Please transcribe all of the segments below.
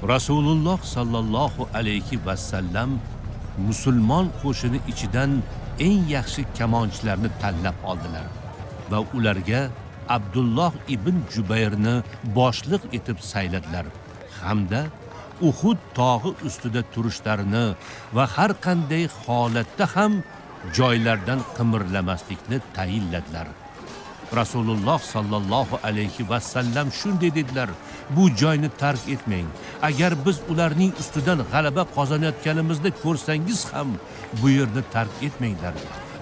Rasululloh sallallohu alayhi va sallam musulmon qo'shini ichidan eng yaxshi kamonchilarni tanlab oldilar va ularga Abdulloh ibn Jubayrni boshliq etib sayladilar hamda Uhud tog'i ustida turishlarini va har qanday holatda ham joylardan qimirlamaslikni tayinladilar. Rasululloh sallallohu alayhi va sallam shunday dedilar: bu joyni tark etmang. Agar biz ularning ustidan g'alaba qozonayotganimizni ko'rsangiz ham bu yerni tark etmanglar.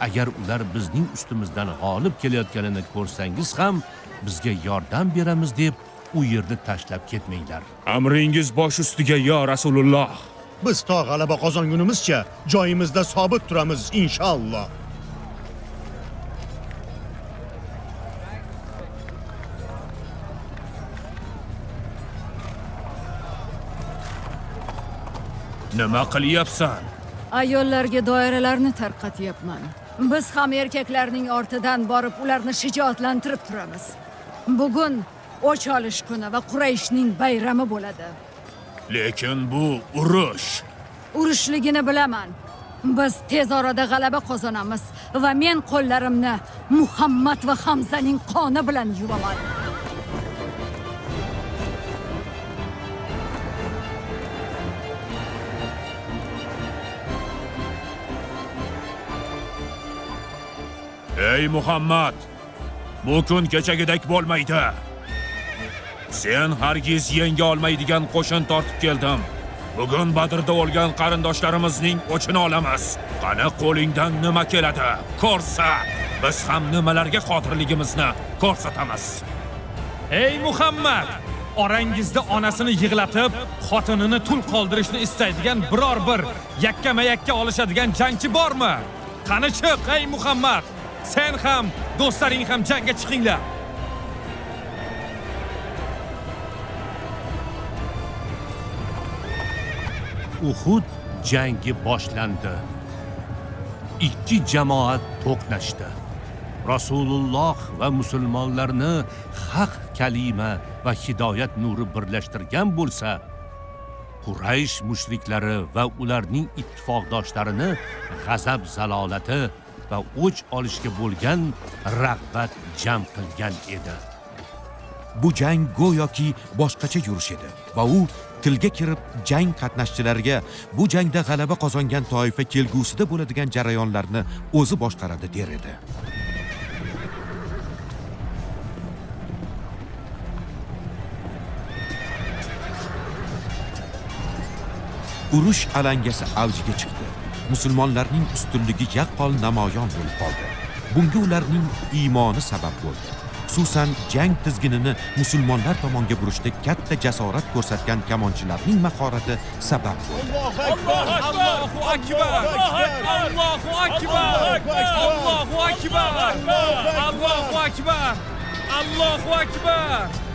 Agar ular bizning ustimizdan g'olib kelayotganini ko'rsangiz ham bizga yordam beramiz deb u yerni tashlab ketmanglar. Amringiz bosh ustiga yo Rasululloh. Biz to g'alaba qozongunimizcha joyimizda sobit turamiz inshaalloh. Nima qilyapsan? Ayollarga doiralarni tarqatyapman. Biz ham erkaklarning ortidan borib ularni shijoatlantirib turamiz. Bugun o'ch olish kuni va Qurayshning bayrami bo'ladi. Lekin bu urush. Urushligini bilaman. Biz tez orada g'alaba qozonamiz va men qo'llarimni Muhammad va Hamzaning qoni bilan yuvaman. Ey Muhammad, bu kun kechagidek bo'lmaydi. Sen hargiz yenga olmaydigan qo'shin tortib keldim. Bugun Badrda o'lgan qarindoshlarimizning o'chini olamiz. Qani qo'lingdan nima keladi? Ko'rsat. Biz ham nimalarga qodirligimizni ko'rsatamiz. Ey Muhammad, orangizda onasini yig'latib, xotinini tul qoldirishni istaydigan biror bir yakkama-yakka olishadigan jangchi bormi? Qani chiq ey Muhammad. Sen ham, do'stlaring ham jangga chiqinglar. Uhud jangi boshlandi. Ikki jamoat to'qnashdi. Rasululloh va musulmonlarni haq kalima va hidoyat nuri birlashtirgan bo'lsa, Quraysh mushriklari va ularning ittifoqdoshlarini g'azab zalolati va o'ch olishga bo'lgan rag'bat jam qilgan edi. Bu jang go'yoki boshqacha yurish edi va u tilga kirib jang qatnashchilariga bu jangda g'alaba qozongan toifa kelgusida bo'ladigan jarayonlarni o'zi boshqaradi der edi. Urush alangasi avjiga chiqdi. Musulmonlarning ustunligi yaqqol namoyon bo'lib qoldi. Bunga ularning iymoni sabab bo'ldi. Xususan jang tizginini musulmonlar tomonga burishda katta jasorat ko'rsatgan kamonchilarning mahorati sabab bo'ldi. Allohu akbar! Allohu akbar! Allohu akbar! Allohu akbar! Allohu akbar!